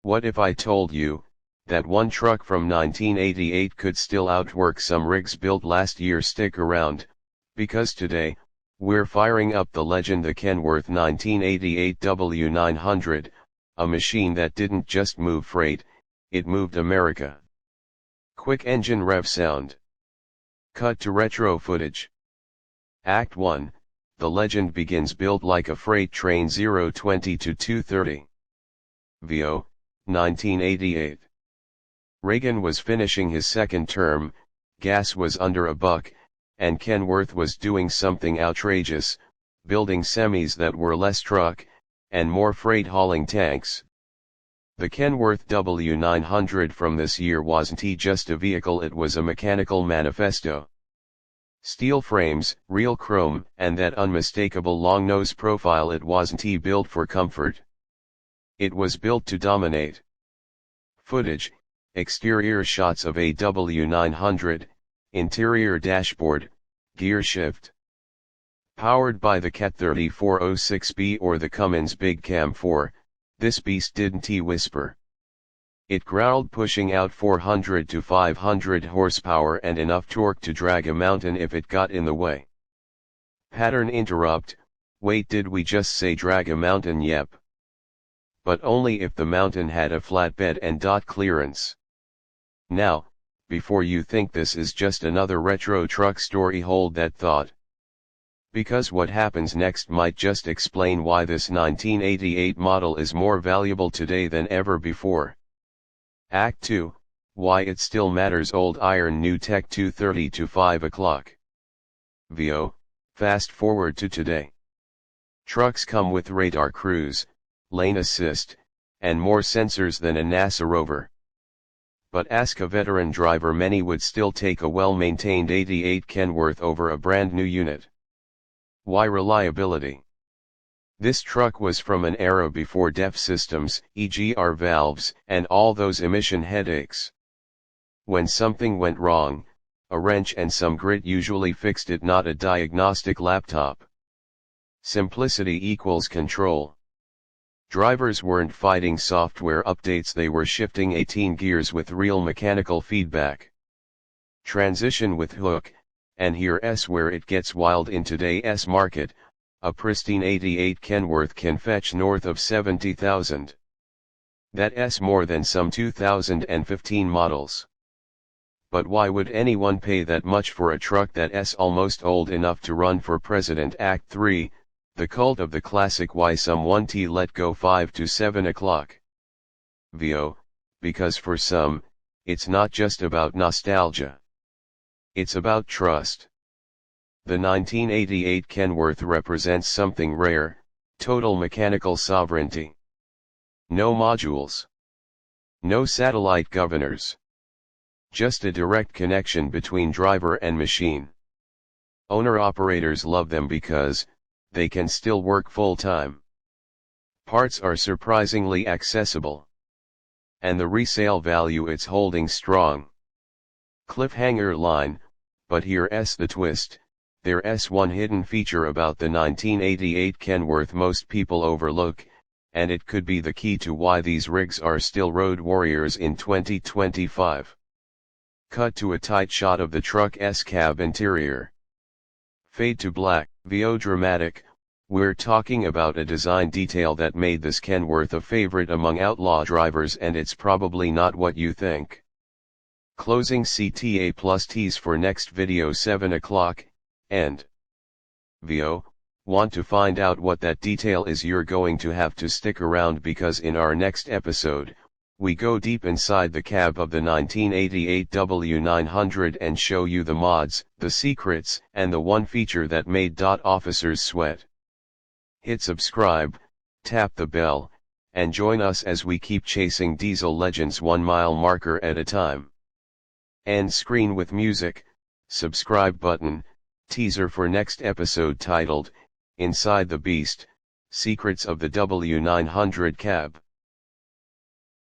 What if I told you that one truck from 1988 could still outwork some rigs built last year? Stick around, because today, we're firing up the legend, the Kenworth 1988 W900, a machine that didn't just move freight, it moved America. Quick engine rev sound. Cut to retro footage. Act 1, the legend begins. Built like a freight train, 0-20 to 230. VO, 1988. Reagan was finishing his second term, gas was under $1, and Kenworth was doing something outrageous, building semis that were less truck, and more freight hauling tanks. The Kenworth W900 from this year wasn't just a vehicle, it was a mechanical manifesto. Steel frames, real chrome, and that unmistakable long nose profile. It wasn't built for comfort. It was built to dominate. Footage, exterior shots of a W900, interior dashboard, gear shift. Powered by the Cat 3406B or the Cummins Big Cam 4, this beast didn't whisper. It growled, pushing out 400 to 500 horsepower and enough torque to drag a mountain if it got in the way. Pattern interrupt. Wait, did we just say drag a mountain? Yep. But only if the mountain had a flatbed and dot clearance. Now, before you think this is just another retro truck story, hold that thought. Because what happens next might just explain why this 1988 model is more valuable today than ever before. Act 2, why it still matters. Old iron, new tech. 2:30 to 5 o'clock. VO, fast forward to today. Trucks come with radar, cruise, lane assist, and more sensors than a NASA rover. But ask a veteran driver, many would still take a well-maintained 88 Kenworth over a brand new unit. Why? Reliability. This truck was from an era before DEF systems, EGR valves, and all those emission headaches. When something went wrong, a wrench and some grit usually fixed it, not a diagnostic laptop. Simplicity equals control. Drivers weren't fighting software updates, they were shifting 18 gears with real mechanical feedback. Transition with hook, and here's where it gets wild in today's market. A pristine 88 Kenworth can fetch north of $70,000. That's more than some 2015 models. But why would anyone pay that much for a truck that's almost old enough to run for president? Act 3, the cult of the classic. Why someone let go. 5 to 7 o'clock. VO, because for some, it's not just about nostalgia. It's about trust. The 1988 Kenworth represents something rare: total mechanical sovereignty. No modules. No satellite governors. Just a direct connection between driver and machine. Owner-operators love them because they can still work full-time. Parts are surprisingly accessible. And the resale value it's holding strong. Cliffhanger line, but here's the twist. There's one hidden feature about the 1988 Kenworth most people overlook, and it could be the key to why these rigs are still road warriors in 2025. Cut to a tight shot of the truck's cab interior. Fade to black. VO dramatic. We're talking about a design detail that made this Kenworth a favorite among outlaw drivers, and it's probably not what you think. Closing CTA plus tease for next video, 7 o'clock. End. VO, want to find out what that detail is? You're going to have to stick around, because in our next episode, we go deep inside the cab of the 1988 W900 and show you the mods, the secrets, and the one feature that made officers sweat. Hit subscribe, tap the bell, and join us as we keep chasing diesel legends 1 mile marker at a time. End screen with music, subscribe button. Teaser for next episode titled, Inside the Beast, Secrets of the W900 Cab.